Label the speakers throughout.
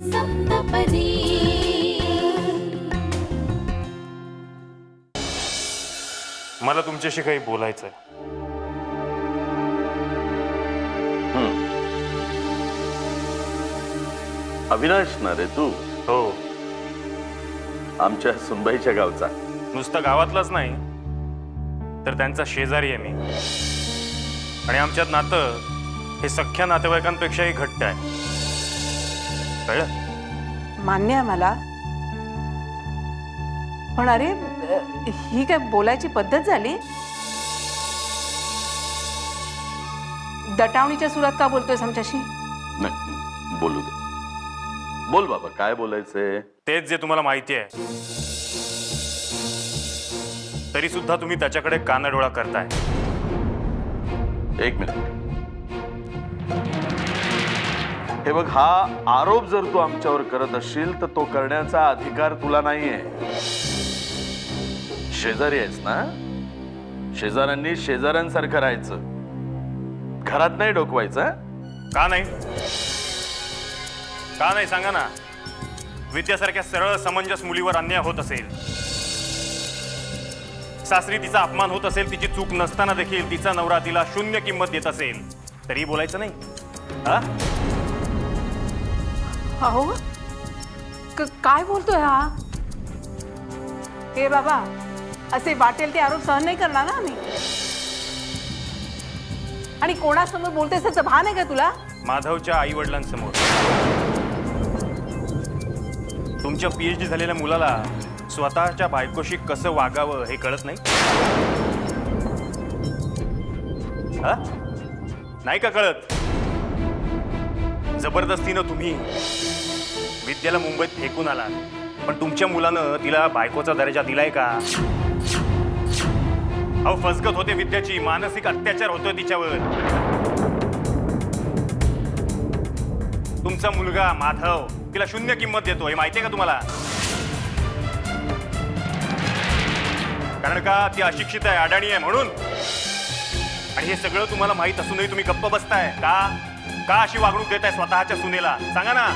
Speaker 1: सप्तपदी.
Speaker 2: मला तुमच्याशी काही बोलायचं आहे.
Speaker 3: अविनाश ना रे तू?
Speaker 2: हो,
Speaker 3: आमच्या सुनबाईच्या गावचा.
Speaker 2: नुसतं गावातलाच नाही तर त्यांचा शेजारी आहे मी. आणि आमच्यात नातं हे सख्ख्या नातेवाईकांपेक्षाही घट्ट आहे. कळलं?
Speaker 4: मान्य आहे मला, पण अरे ही काय बोलायची पद्धत झाली? दटावणीच्या सुरात का बोलतोयस आमच्याशी?
Speaker 3: नाही, बोलू दे. बोल बाबा, काय बोलायचंय?
Speaker 2: तेच जे तुम्हाला माहिती आहे तरी सुद्धा तुम्ही त्याच्याकडे कानाडोळा करताय.
Speaker 3: एक मिनिट. हे बघ, हा आरोप जर तू आमच्यावर करत असशील तर तो करण्याचा अधिकार तुला नाहीये. शेजारी आहेस ना? शेजाऱ्यांनी शेजाऱ्यांसारखं राहायचं, घरात नाही डोकवायचं.
Speaker 2: का नाही? का नाही सांगा ना. विद्यासारख्या सरळ समंजस मुलीवर अन्याय होत असेल, सासरी तिचा अपमान होत असेल, तिची चूक नसताना देखील तिचा नवरा तिला शून्य किंमत देत असेल, तरी बोलायचं नाही? हा?
Speaker 4: अहो काय बोलतोय हा? हे बाबा, असे वाटेल ते आरोप सहन नाही करणार ना आम्ही. आणि कोणासमोर बोलतेस त्याचं भान आहे का तुला?
Speaker 2: माधवच्या आई वडिलांसमोर. तुमच्या PhD झालेल्या मुलाला स्वतःच्या बायकोशी कसं वागावं हे कळत नाही? हा? नाही का कळत? जबरदस्तीनं तुम्ही विद्याला मुंबईत फेकून आलात, पण तुमच्या मुलानं तिला बायकोचा दर्जा दिलाय का? अहो, फसगत होते विद्याची, मानसिक अत्याचार होतोय तिच्यावर. तुमचा मुलगा माधव तिला शून्य किंमत देतो, हे माहितीये का तुम्हाला? कारण का ती अशिक्षित आहे, अडाणी आहे म्हणून. आणि हे सगळं तुम्हाला माहित असूनही तुम्ही गप्प बसताय का? का अशी वागणूक देताय स्वतःच्या सुनेला? सांगा ना.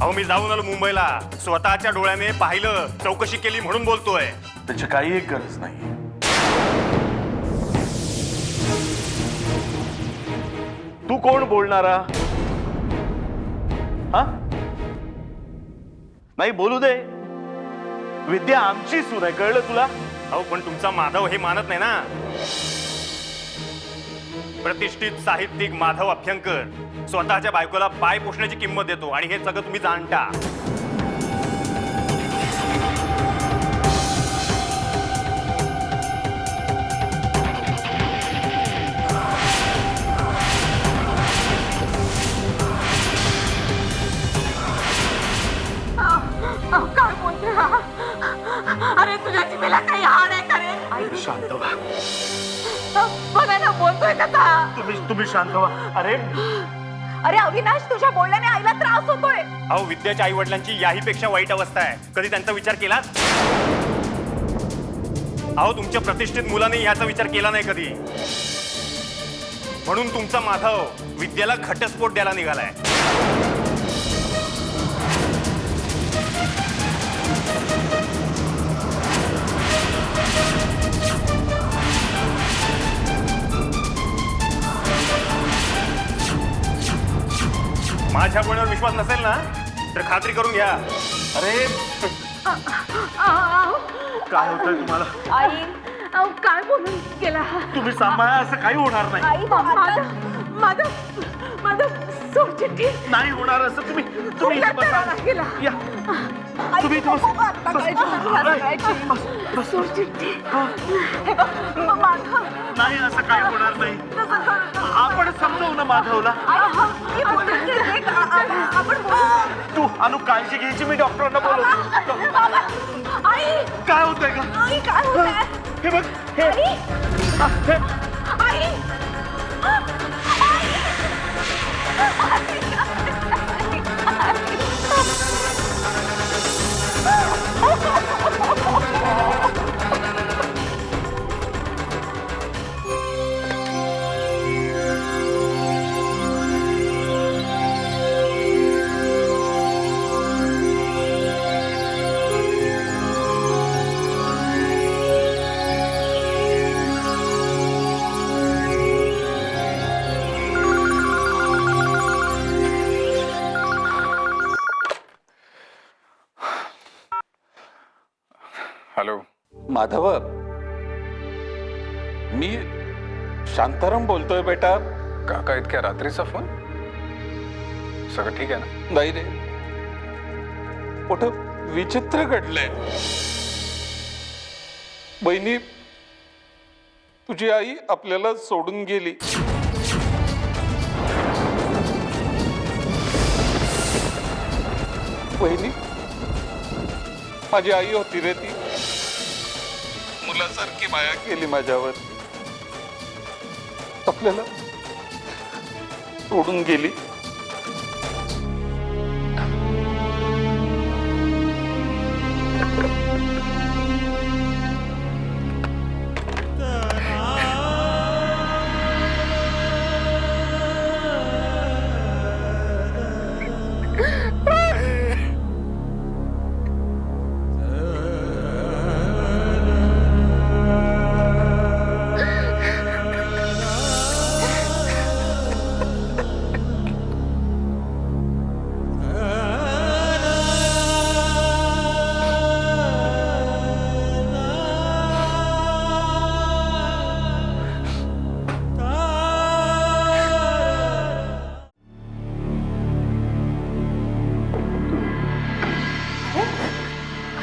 Speaker 2: अहो, मी जाऊन आलो मुंबईला, स्वतःच्या डोळ्याने पाहिलं, चौकशी केली म्हणून बोलतोय.
Speaker 3: त्याची काही एक गरज नाही. तू कोण बोलणारा? हा? नाही, बोलू दे. विद्या आमची सून आहे, कळलं तुला?
Speaker 2: अहो, पण तुमचा माधव हे मानत नाही ना. प्रतिष्ठित साहित्यिक माधव अभ्यंकर स्वतःच्या बायकोला पाय पोषण्याची किंमत देतो, आणि हे सगळं तुम्ही जाणता.
Speaker 4: काय बोलतोय हा? अरे तुझ्या जिभेला काही हाड आहे का रे?
Speaker 3: शांत व्हा.
Speaker 4: बघा ना, बोलतोय कसा.
Speaker 3: तुम्ही शांत व्हा. अरे
Speaker 4: अरे अविनाश, तुझ्या बोलण्याने आईला त्रास होतोय.
Speaker 2: अहो, विद्याच्या आई वडिलांची याही पेक्षा वाईट अवस्था आहे. कधी त्यांचा विचार केला? अहो, तुमच्या प्रतिष्ठित मुलाने ह्याचा विचार केला नाही कधी. म्हणून तुमचा माधव विद्याला घटस्फोट द्यायला निघालाय. माझ्या बोलण्यावर विश्वास नसेल ना तर खात्री करून घ्या.
Speaker 3: अरे काय होतंय तुम्हाला?
Speaker 4: आई काय बोलून गेला?
Speaker 3: तुम्ही सांभाळा, असं काही होणार नाही.
Speaker 4: आई माझं सोड चिठ्ठी.
Speaker 3: नाही होणार असं. तुम्ही इथे बसा. या. तुम्ही इथे बसा.
Speaker 4: सोड चिठ्ठी.
Speaker 3: नाही, असं काही होणार नाही. आपण समजवू ना माधवला. तू अनु, काळजी घ्यायची, मी डॉक्टरांना बोलवतो. काय होतंय का? हे बघ,
Speaker 1: माधव, मी शांताराम बोलतोय बेटा.
Speaker 5: काका इतक्या रात्रीचा फोन? सगळं ठीक आहे ना?
Speaker 1: नाही रे, मोठं विचित्र घडलंय. बहिणी, तुझी आई आपल्याला सोडून गेली. बहिणी, माझी आई होती रे ती. मुलासारखी माया केली माझ्यावर. आपल्याला सोडून गेली.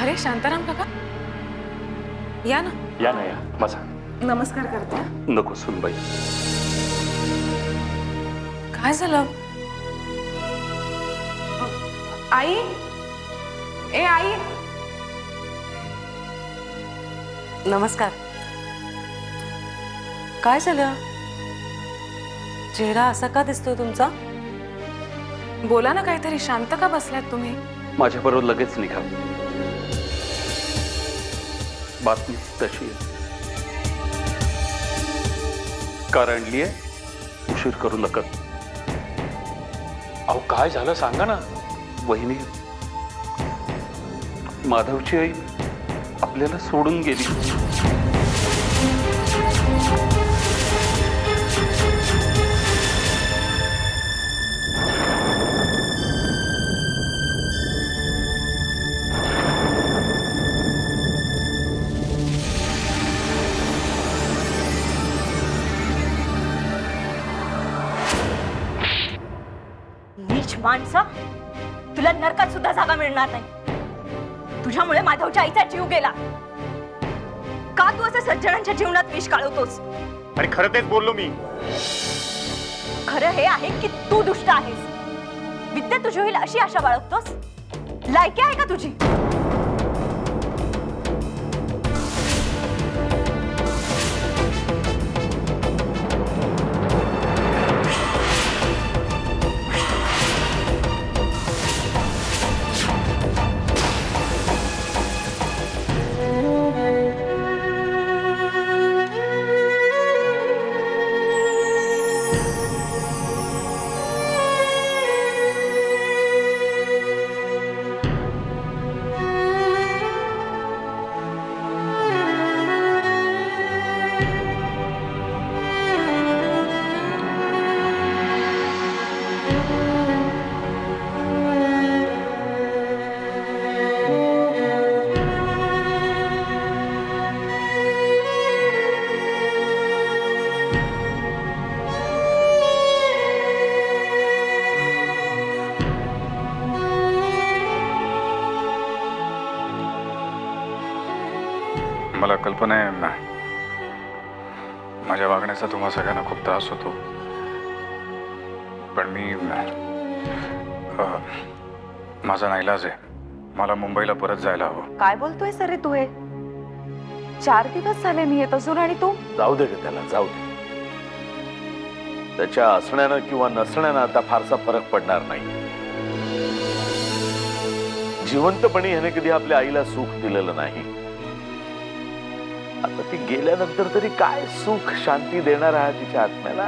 Speaker 4: अरे शांताराम काका, या ना.
Speaker 2: या ना, या बसा.
Speaker 4: नमस्कार करते.
Speaker 2: नको सुनबाई.
Speaker 4: काय झालं? आई, ए आई.
Speaker 6: नमस्कार. काय झालं? चेहरा असा का दिसतोय तुमचा?
Speaker 4: बोला ना काहीतरी. शांत का बसलात तुम्ही?
Speaker 2: माझ्या बरोबर लगेच निघा. बातमी तशी आहे. कार आणलीये, उशीर करू नका.
Speaker 5: अहो काय झालं सांगा ना.
Speaker 2: वहिनी, माधवची आई आपल्याला सोडून गेली.
Speaker 7: नीच माणसा, तुला नरकात सुद्धा जागा मिळणार नाही. तुझ्यामुळे माधवच्या आईचा जीव गेला. का तू असं सज्जनांच्या जीवनात विष काढवतोस?
Speaker 2: आणि खरं तेच बोललो मी.
Speaker 7: खरं हे आहे की तू दुष्ट आहेस. विद्या तुझी होईल अशी आशा बाळगतोस. लायकी आहे का तुझी?
Speaker 5: मला कल्पना आहे माझ्या वागण्याचा तुम्हा सगळ्यांना खूप त्रास होतो. पण मी माझा नाईलाज आहे. मला मुंबईला परत जायला हवं.
Speaker 6: काय बोलतोय सर रे तू? हे 4 दिवस झाले मी येत असून आणि तू?
Speaker 3: जाऊ दे ग त्याला, जाऊ दे. त्याच्या असण्यानं किंवा नसण्यानं आता फारसा फरक पडणार नाही. जिवंतपणी ह्याने कधी आपल्या आईला सुख दिलेलं नाही. आता ती गेल्यानंतर तरी काय सुख शांती देणार आहे तिच्या आत्म्याला?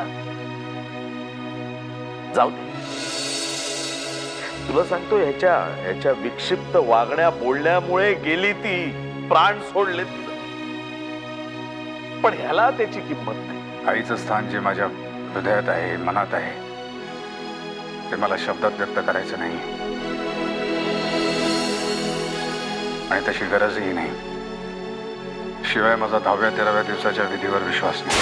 Speaker 3: जाऊ दे. तुला सांगतो, ह्याच्या विक्षिप्त वागण्या बोलण्यामुळे गेली ती. प्राण सोडले तिला. पण ह्याला त्याची किंमत नाही.
Speaker 5: आईचं स्थान जे माझ्या हृदयात आहे, मनात आहे, ते मला शब्दात व्यक्त करायचं नाही आणि तशी गरजही नाही. शिवाय माझा 10व्या-13व्या दिवसाच्या विधीवर विश्वास नाही.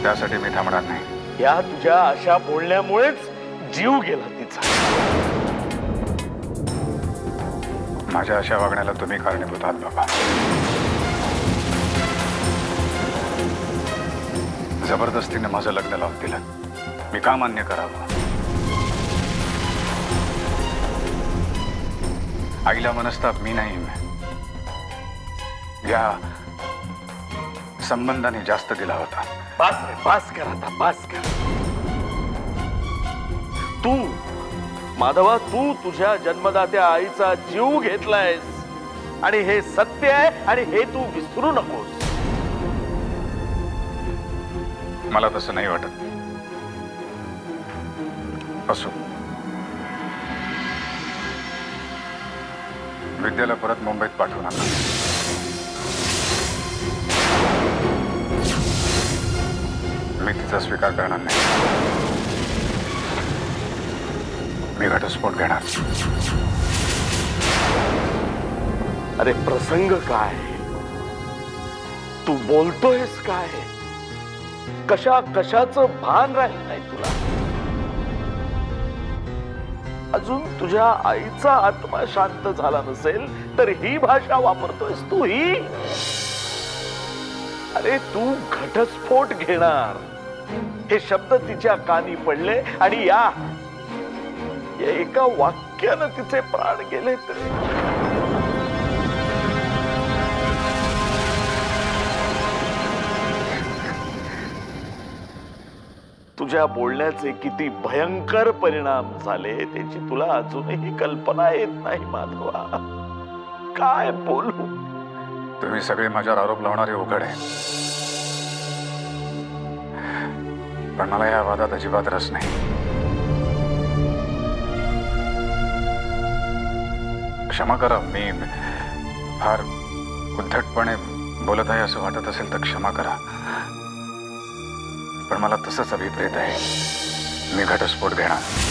Speaker 5: त्यासाठी मी थांबणार नाही.
Speaker 3: या तुझ्या अशा बोलण्यामुळेच जीव गेला तिचा.
Speaker 5: माझ्या अशा वागण्याला तुम्ही कारणीभूत आहात बाबा. जबरदस्तीने माझं लग्न लावून दिलं. मी का मान्य करावं? आईला मनस्ताप मी नाही, या संबंधाने जास्त दिला होता.
Speaker 3: बास कर आता, बास कर. तू माधवा, तू तुझ्या जन्मदात्या आईचा जीव घेतलायस आणि हे सत्य आहे आणि हे तू विसरू नकोस.
Speaker 5: मला तसं नाही वाटत. असो, विद्याला परत मुंबईत पाठवू नका. मी तिचा स्वीकार करणार नाही. मी घटस्फोट घेणार.
Speaker 3: अरे प्रसंग काय? तू बोलतोयस काय? कशाचं भान राहील नाही तुला. अजून तुझ्या आईचा आत्मा शांत झाला नसेल तर ही भाषा वापरतोयस तू ही. अरे तू घटस्फोट घेणार हे शब्द तिच्या कानी पडले आणि या एका वाक्यानं तिचे प्राण गेले. तुझ्या बोलण्याचे किती भयंकर परिणाम झाले त्याची तुला अजूनही कल्पना येत नाही माधवा. काय बोलू?
Speaker 5: तुम्ही सगळे माझ्यावर आरोप लावणारे उघड आहे, पण मला या वादात अजिबात रस नाही. क्षमा करा, मी फार उद्धटपणे बोलत आहे असं वाटत असेल तर क्षमा करा, पण मला तसंच अभिप्रेत आहे. मी घटस्फोट घेणार.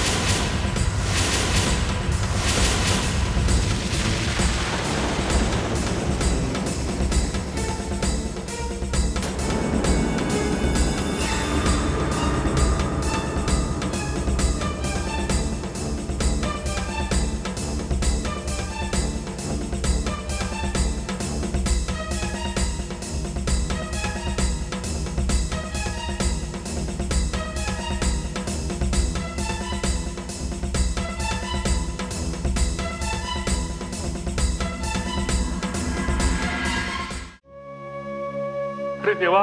Speaker 8: अरे देवा,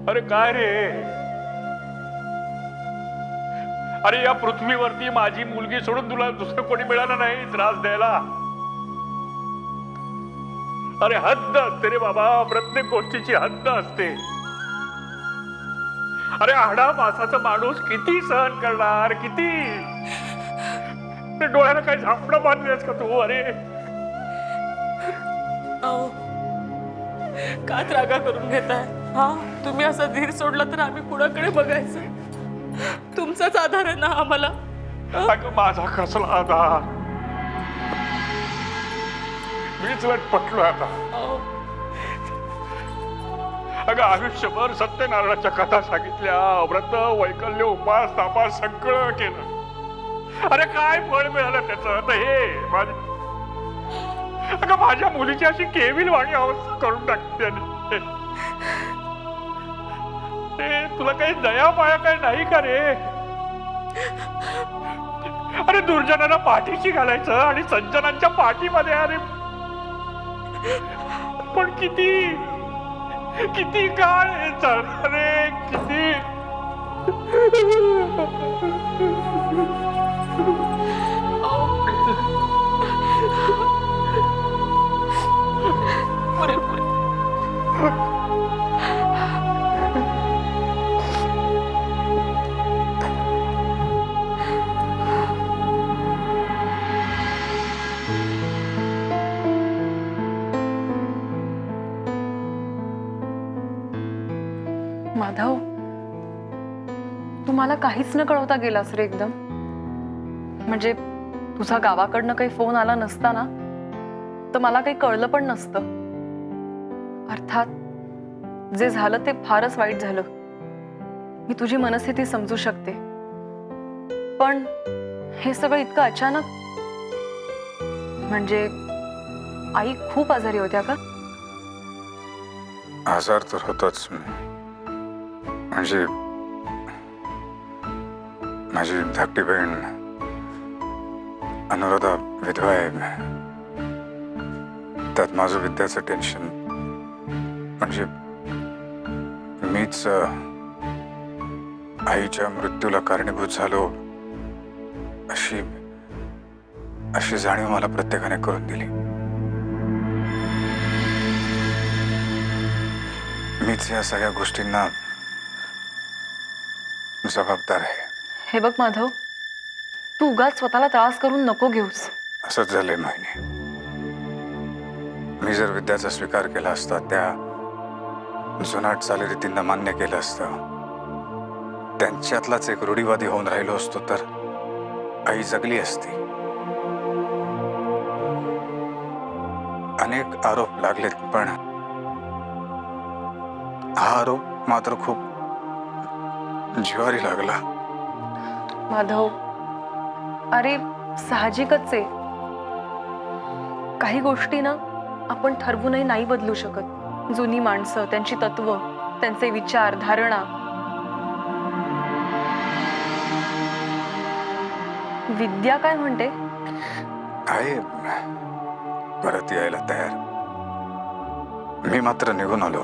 Speaker 8: अरे काय रे? अरे या पृथ्वीवरती माझी मुलगी सोडून तुला दुसरं कोणी मिळालं नाही त्रास द्यायला. अरे हद्द असते रे बाबा, प्रत्येक गोष्टीची हद्द असते. अरे आडा मासाचा माणूस किती सहन करणार, किती? डोळ्याला काही झापडं बांधलेस का तू? अरे
Speaker 4: का त्रागा करून घेताय? हा, तुम्ही असा धीर सोडला तर आम्ही कुणाकडे बघायचं? तुमचाच आधार आहे ना आम्हाला.
Speaker 8: अगं माझा कसला आधार? मीच लटपटलो आता. अगं आयुष्यभर सत्यनारायणाच्या कथा सांगितल्या, व्रत वैकल्य उपास तापास सगळं केलं. अरे काय फळ मिळालं त्याचं? तर हे अगं माझ्या मुलीची अशी केविलवाणी अवस्था करून टाकली त्याने. तुला काही दया माया काही नाही का रे? अरे दुर्जनांना पाठीशी घालायचं आणि सज्जनांच्या पाठीमध्ये. अरे पण किती किती काळ हे चालणार रे? किती?
Speaker 6: माधव, तू मला काहीच न कळवता गेलास रे एकदम. म्हणजे तुझा गावाकडनं काही फोन आला नसता ना तर मला काही कळलं पण नसतं. अर्थात जे झालं ते फारच वाईट झालं. मी तुझी मनस्थिती समजू शकते, पण हे सगळं इतकं अचानक. म्हणजे आई खूप आजारी होत्या का?
Speaker 5: आजार तर होताच. म्हणजे माझी धाकटी बहीण अनुराधा विधवा आहे. त्यात माझं विद्याचं टेन्शन. म्हणजे मीच आईच्या मृत्यूला कारणीभूत झालो अशी अशी जाणीव मला प्रत्येकाने करून दिली. मीच या सगळ्या गोष्टींना जबाबदार आहे.
Speaker 6: हे बघ माधव, तू उगाच स्वतःला त्रास करून नको घेऊस.
Speaker 5: असंच झालंय मोहिनी. मी जर विद्याचा स्वीकार केला असता, त्या जुनाट चालीरीतींना मान्य केलं असतं, त्यांच्यातलाच एक रूढीवादी होऊन राहिलो असतो, तर आई जगली असती. अनेक आरोप लागलेत, पण हा आरोप मात्र खूप जिवारी लागला.
Speaker 6: माधव, अरे साहजिकच आहे. काही गोष्टी ना आपण ठरवूनही नाही बदलू शकत. जुनी माणसं, त्यांची तत्व, त्यांचे विचार, धारणा. विद्या काय म्हणते?
Speaker 5: आहे परत यायला तयार. मी मात्र निघून आलो.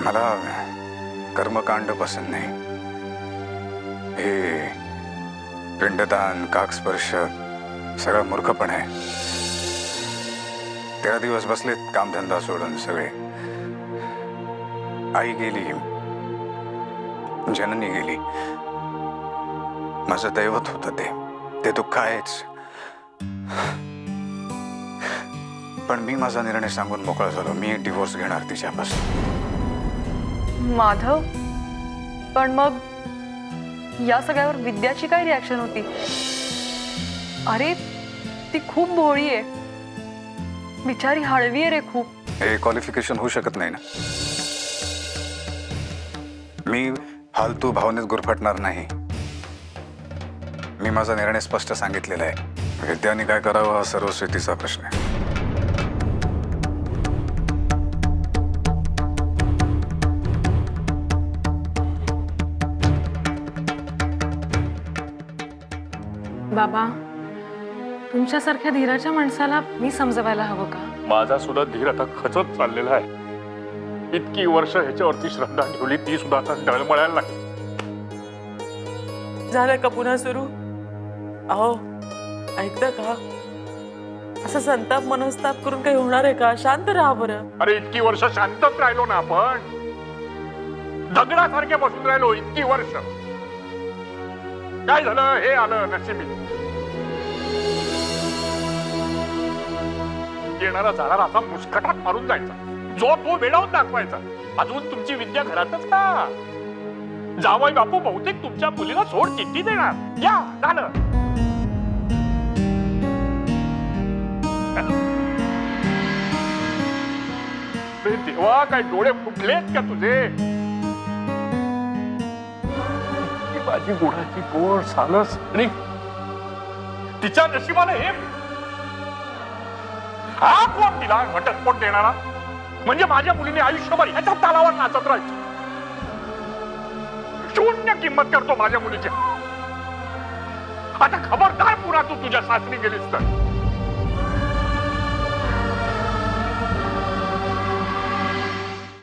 Speaker 5: मला कर्मकांड पसंत नाही. हे पिंडदान, काकस्पर्श सगळा मूर्खपण आहे. 13 दिवस बसलेत कामधंदा सोडून सगळे. आई गेली, जननी गेली. माझं दैवत होतं ते दुःख आहेच. पण मी माझा निर्णय सांगून मोकळा झालो. मी डिवोर्स घेणार तिच्यापासून.
Speaker 6: माधव, पण मग या सगळ्यावर विद्याची काय रिॲक्शन होती? अरे ती खूप भोळी आहे, बिचारी हळवी आहे रे खूप.
Speaker 5: हे क्वालिफिकेशन होऊ शकत नाही ना. मी फालतू भावनेत गुरफटणार नाही. मी माझा निर्णय स्पष्ट सांगितलेला आहे. विद्याने काय करावं हा सर्वस्वी तिचा प्रश्न आहे.
Speaker 4: बाबा, तुमच्यासारख्या धीराच्या माणसाला मी समजवायला हवं का?
Speaker 8: माझा सुद्धा धीर आता खचत चाललेला आहे. इतकी वर्ष ह्याच्यावरती श्रद्धा ठेवली, ती सुद्धा आता डळमळायला लागली.
Speaker 4: झालं का पुन्हा सुरू? अहो, ऐकता का? असं संताप मनस्ताप करून काही होणार आहे का? शांत राहा बरं.
Speaker 8: अरे इतकी वर्ष शांतच राहिलो ना आपण. दगडासारखे बसून राहिलो इतकी वर्ष. काय झालं? हे आलं नशिबी. येणारा जाणारा असा मुस्कटात मारून जायचा, जो तो वेडावून दाखवायचा. अजून तुमची विद्या घरातच का? जावई बापू बहुतेक तुमच्या मुलीला सोड चिठ्ठी देणार. या झालं. देवा, काय डोळे फुटलेत का तुझे? माझी गुणाची गोड सालस आणि तिच्या नशिबाने हे. हा कोण तिला घटस्फोट देणारा? म्हणजे माझ्या मुलीने आयुष्यभर ह्याच्या तालावर नाचत राहायचं. शून्य किंमत करतो माझ्या मुलीची. आता खबरदार पुन्हा तू तुझ्या सासरी गेलीस तर.